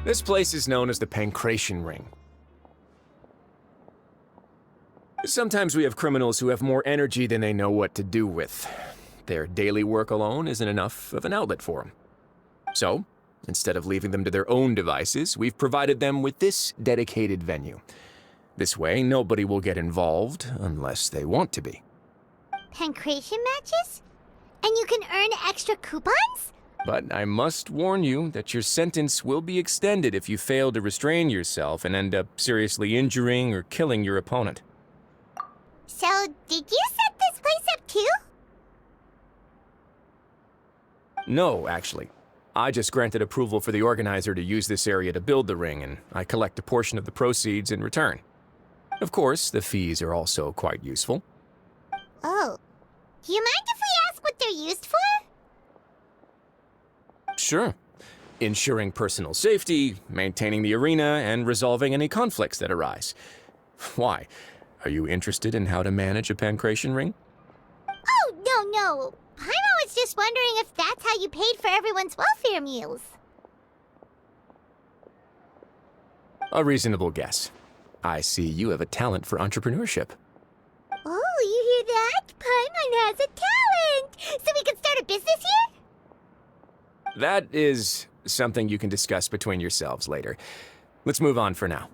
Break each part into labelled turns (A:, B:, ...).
A: This place is known as the Pancration Ring. Sometimes we have criminals who have more energy than they know what to do with. Their daily work alone isn't enough of an outlet for them. So, instead of leaving them to their own devices, we've provided them with this dedicated venue. This way, nobody will get involved unless they want to be.
B: Pancration matches? And you can earn extra coupons?
A: But I must warn you that your sentence will be extended if you fail to restrain yourself and end up seriously injuring or killing your opponent.
B: So, did you set this place up too?
A: No, actually. I just granted approval for the organizer to use this area to build the ring, and I collect a portion of the proceeds in return. Of course, the fees are also quite useful.
B: Oh. Do you mind if we ask what they're used for?
A: Sure. Ensuring personal safety, maintaining the arena, and resolving any conflicts that arise. Why? Are you interested in how to manage a pancration ring?
B: Oh, no. Paimon was just wondering if that's how you paid for everyone's welfare meals.
A: A reasonable guess. I see you have a talent for entrepreneurship.
B: Oh, you hear that? Paimon has a talent! So we can start a business here?
A: That is something you can discuss between yourselves later. Let's move on for now.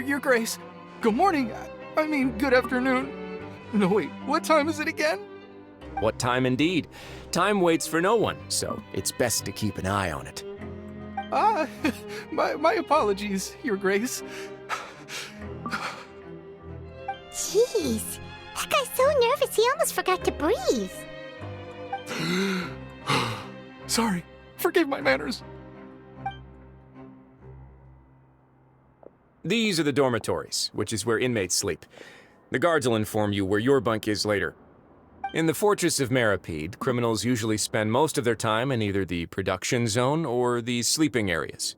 C: Your Grace. Good morning. I mean, good afternoon. No, wait, what time is it again?
A: What time indeed? Time waits for no one, so it's best to keep an eye on it.
C: My apologies, Your Grace.
B: Jeez, that guy's so nervous he almost forgot to breathe.
C: Sorry, forgive my manners.
A: These are the dormitories, which is where inmates sleep. The guards will inform you where your bunk is later. In the Fortress of Meripede, criminals usually spend most of their time in either the production zone or the sleeping areas.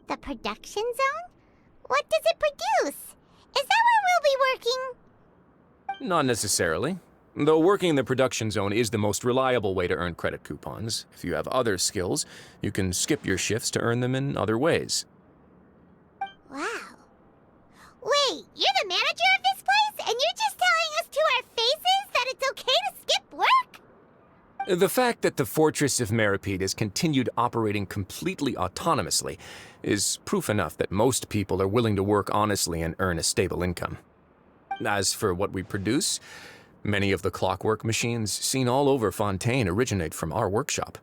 B: The production zone? What does it produce? Is that where we'll be working?
A: Not necessarily. Though working in the production zone is the most reliable way to earn credit coupons. If you have other skills, you can skip your shifts to earn them in other ways.
B: Wow. Wait, you're the manager of this place, and you're just telling us to our faces that it's okay to skip work?
A: The fact that the Fortress of Meripede has continued operating completely autonomously is proof enough that most people are willing to work honestly and earn a stable income. As for what we produce, many of the clockwork machines seen all over Fontaine originate from our workshop.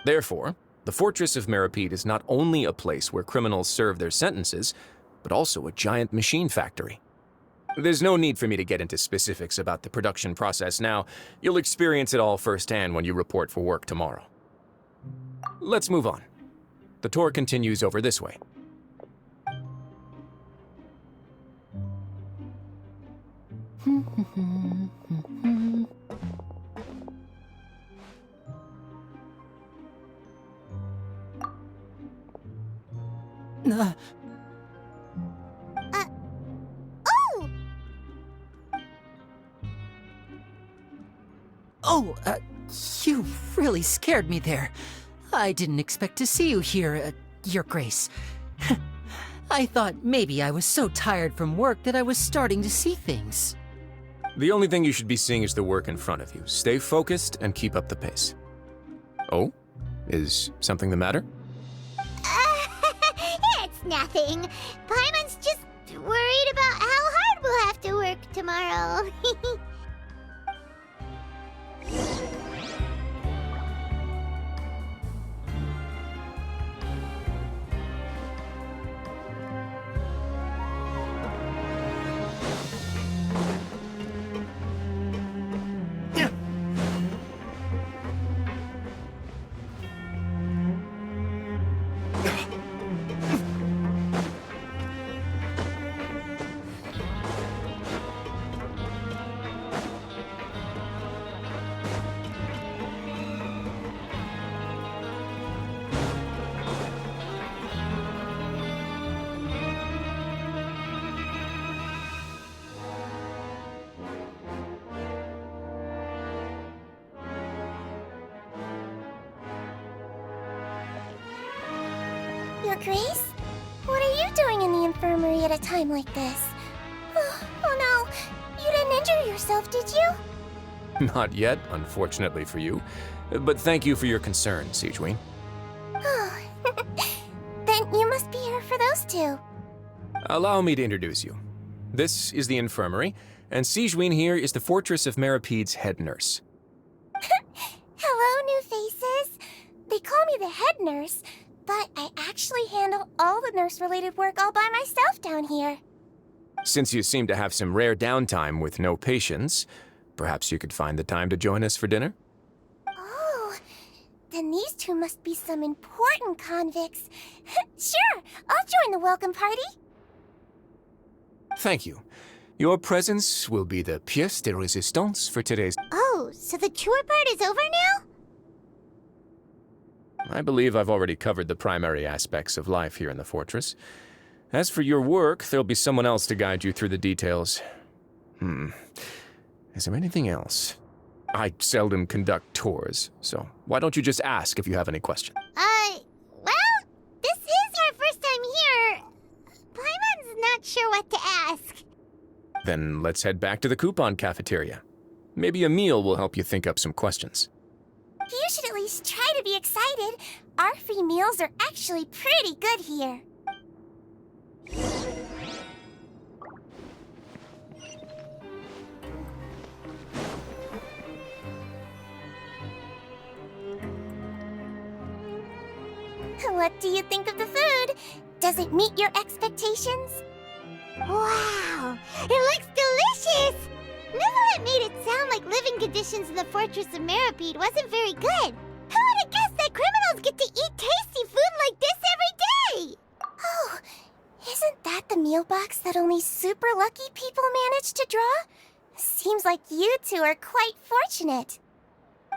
A: Therefore, the Fortress of Meripede is not only a place where criminals serve their sentences, but also a giant machine factory. There's no need for me to get into specifics about the production process now. You'll experience it all firsthand when you report for work tomorrow. Let's move on. The tour continues over this way.
B: Oh!
D: Oh, you really scared me there. I didn't expect to see you here, Your Grace. I thought maybe I was so tired from work that I was starting to see things.
A: The only thing you should be seeing is the work in front of you. Stay focused and keep up the pace. Oh? Is something the matter?
B: It's nothing. Paimon's just worried about how hard we'll have to work tomorrow. Your Grace? What are you doing in the infirmary at a time like this? Oh no, you didn't injure yourself, did you?
A: Not yet, unfortunately for you. But thank you for your concern, Sigewinne.
B: Oh, then you must be here for those two.
A: Allow me to introduce you. This is the infirmary, and Sigewinne here is the Fortress of Meripede's head nurse.
B: Hello, new faces. They call me the head nurse, but I actually handle all the nurse-related work all by myself down here.
A: Since you seem to have some rare downtime with no patients, perhaps you could find the time to join us for dinner?
B: Oh, then these two must be some important convicts. Sure, I'll join the welcome party.
A: Thank you. Your presence will be the pièce de résistance for today's...
B: Oh, so the tour part is over now?
A: I believe I've already covered the primary aspects of life here in the fortress. As for your work, there'll be someone else to guide you through the details. Is there anything else? I seldom conduct tours, so why don't you just ask if you have any questions?
B: Well, this is our first time here. Paimon's not sure what to ask.
A: Then let's head back to the coupon cafeteria. Maybe a meal will help you think up some questions.
B: You should at least try to be excited. Our free meals are actually pretty good here. What do you think of the food? Does it meet your expectations? Wow, it looks delicious! Neverlet made it sound like living conditions in the Fortress of Meripede wasn't very good. Who would have guessed that criminals get to eat tasty food like this every day? Oh, isn't that the meal box that only super lucky people manage to draw? Seems like you two are quite fortunate.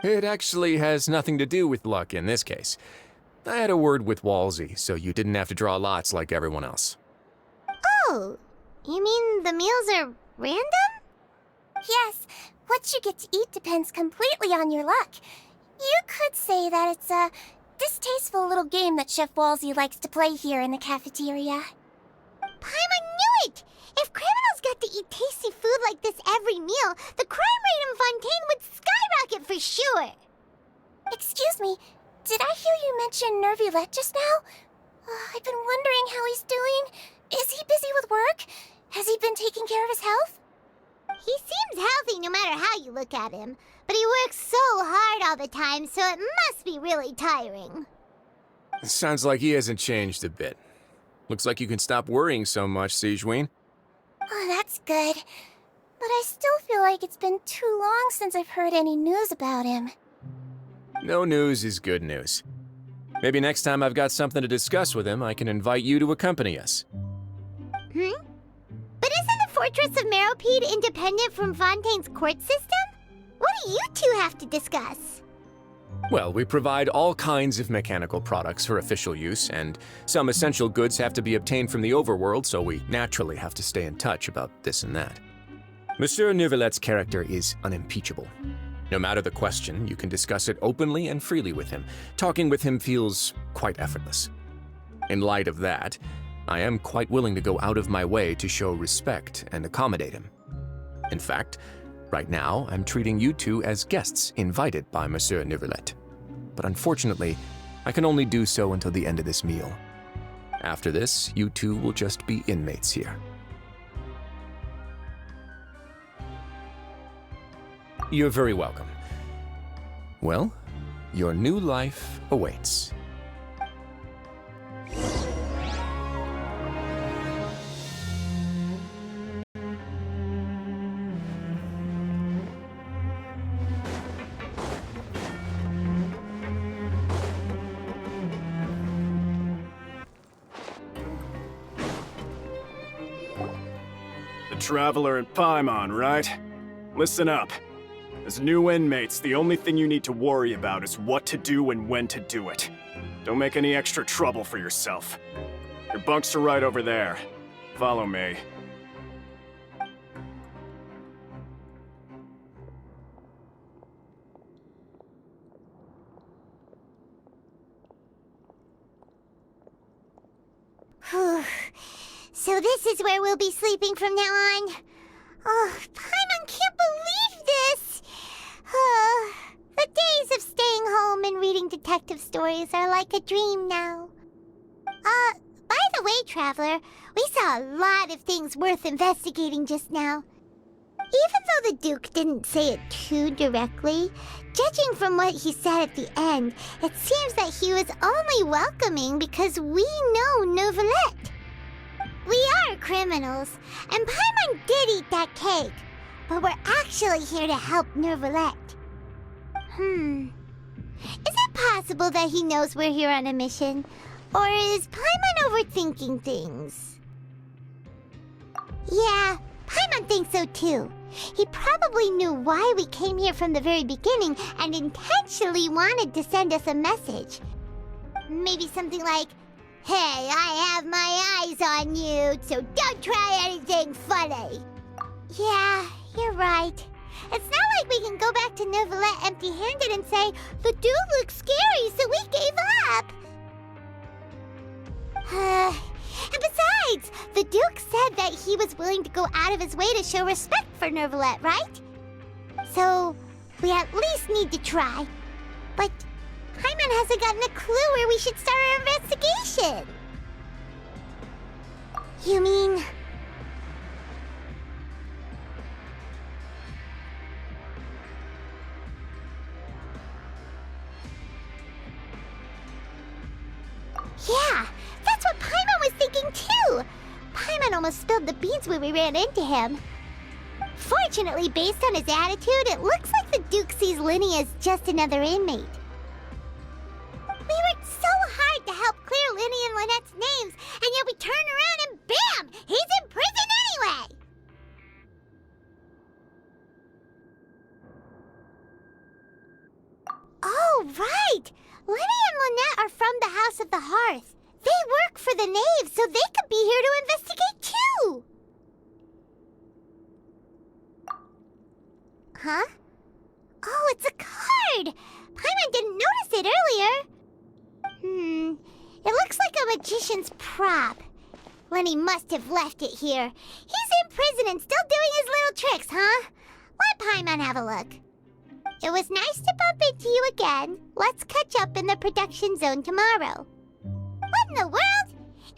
A: It actually has nothing to do with luck in this case. I had a word with Walsey, so you didn't have to draw lots like everyone else.
B: Oh, you mean the meals are random? Yes, what you get to eat depends completely on your luck. You could say that it's a distasteful little game that Chef Walsey likes to play here in the cafeteria. Paimon knew it! If criminals got to eat tasty food like this every meal, the crime rate in Fontaine would skyrocket for sure. Excuse me, did I hear you mention Nervulette just now? I've been wondering how he's doing. Is he busy with work? Has he been taking care of his health? He seems healthy no matter how you look at him, but he works so hard all the time, so it must be really tiring.
A: Sounds like he hasn't changed a bit. Looks like you can stop worrying so much, Sigewinne.
B: Oh, that's good. But I still feel like it's been too long since I've heard any news about him.
A: No news is good news. Maybe next time I've got something to discuss with him, I can invite you to accompany us.
B: But isn't the Fortress of Meropede independent from Fontaine's court system? What do you two have to discuss?
A: Well, we provide all kinds of mechanical products for official use, and some essential goods have to be obtained from the overworld, so we naturally have to stay in touch about this and that. Monsieur Neuvillette's character is unimpeachable. No matter the question, you can discuss it openly and freely with him. Talking with him feels quite effortless. In light of that, I am quite willing to go out of my way to show respect and accommodate him. In fact, right now I'm treating you two as guests invited by Monsieur Neuvillette. But unfortunately, I can only do so until the end of this meal. After this, you two will just be inmates here. You're very welcome. Well, your new life awaits.
E: The Traveler and Paimon, right? Listen up. As new inmates, the only thing you need to worry about is what to do and when to do it. Don't make any extra trouble for yourself. Your bunks are right over there. Follow me.
B: Whew. So this is where we'll be sleeping from now on. Oh, Paimon can't believe this! The days of staying home and reading detective stories are like a dream now. By the way, Traveler, we saw a lot of things worth investigating just now. Even though the Duke didn't say it too directly, judging from what he said at the end, it seems that he was only welcoming because we know Neuvillette. We are criminals, and Paimon did eat that cake, but we're actually here to help Neuvillette. Is it possible that he knows we're here on a mission? Or is Paimon overthinking things? Yeah, Paimon thinks so too. He probably knew why we came here from the very beginning and intentionally wanted to send us a message. Maybe something like, "Hey, I have my eyes on you, so don't try anything funny." Yeah, you're right. It's not like we can go back to Neuvillette empty-handed and say, "The dude looks scary, so we gave up." And besides, the Duke said that he was willing to go out of his way to show respect for Neuvillette, right? So, we at least need to try. But Paimon hasn't gotten a clue where we should start our investigation. You mean... Yeah, that's what Paimon was thinking too! Paimon almost spilled the beans when we ran into him. Fortunately, based on his attitude, it looks like the Duke sees Linny as just another inmate. We worked so hard to help clear Linny and Lynette's names, and yet we turn around and bam! He's in prison anyway! Oh, right! Linny and Lynette are from the House of the Hearth. They work for the Knave, so they could be here to investigate too! Huh? Oh, it's a card! Paimon didn't notice it earlier. It looks like a magician's prop. Lenny must have left it here. He's in prison and still doing his little tricks, huh? Let Paimon have a look. It was nice to bump into you again. Let's catch up in the production zone tomorrow. What in the world?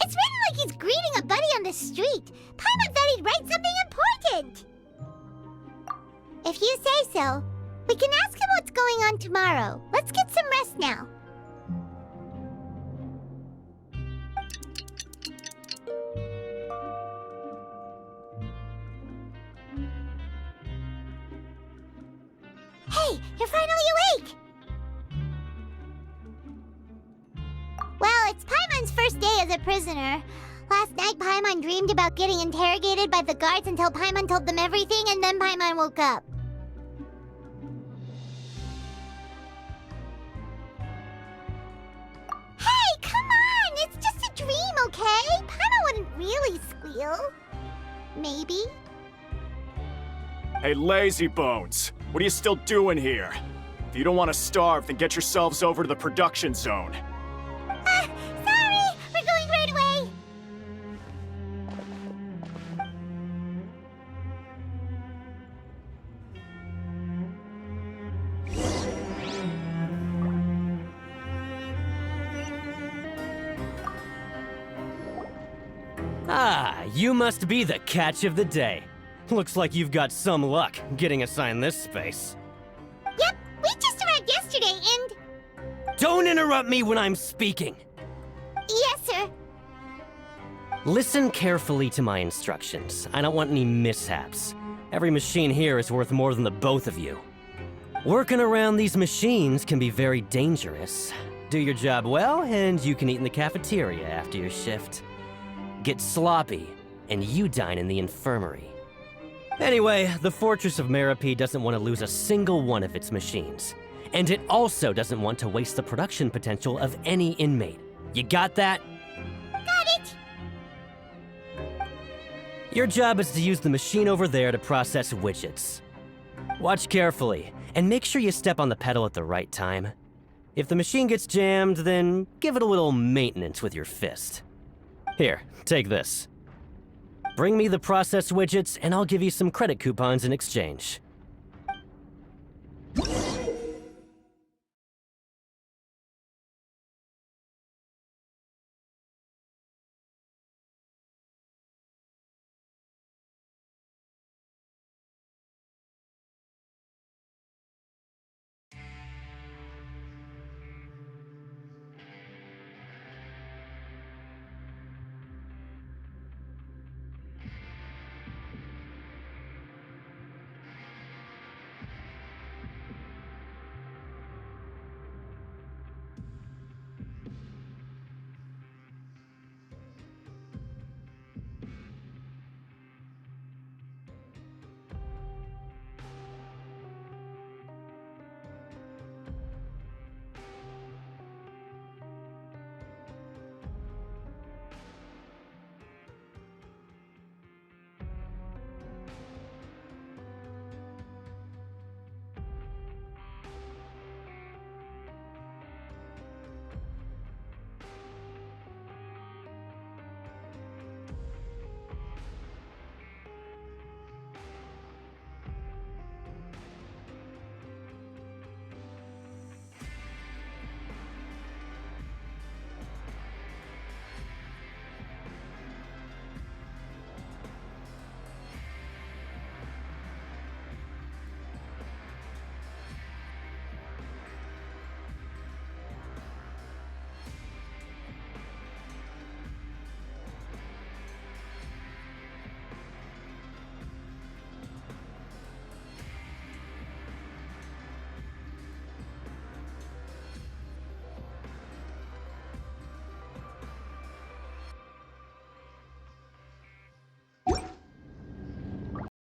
B: It's written like he's greeting a buddy on the street. Paimon thought he'd write something important. If you say so, we can ask him what's going on tomorrow. Let's get some rest now. Hey, you're finally awake! Well, it's Paimon's first day as a prisoner. Last night, Paimon dreamed about getting interrogated by the guards until Paimon told them everything, and then Paimon woke up. Hey, come on! It's just a dream, okay? Paimon wouldn't really squeal. Maybe.
E: Hey, lazy bones! What are you still doing here? If you don't want to starve, then get yourselves over to the production zone.
B: Sorry! We're going right away!
F: Ah, you must be the catch of the day. Looks like you've got some luck getting assigned this space.
B: Yep, we just arrived yesterday and...
F: Don't interrupt me when I'm speaking!
B: Yes, sir.
F: Listen carefully to my instructions. I don't want any mishaps. Every machine here is worth more than the both of you. Working around these machines can be very dangerous. Do your job well, and you can eat in the cafeteria after your shift. Get sloppy, and you dine in the infirmary. Anyway, the Fortress of Meropide doesn't want to lose a single one of its machines. And it also doesn't want to waste the production potential of any inmate. You got that?
B: Got it!
F: Your job is to use the machine over there to process widgets. Watch carefully, and make sure you step on the pedal at the right time. If the machine gets jammed, then give it a little maintenance with your fist. Here, take this. Bring me the processed widgets, and I'll give you some credit coupons in exchange.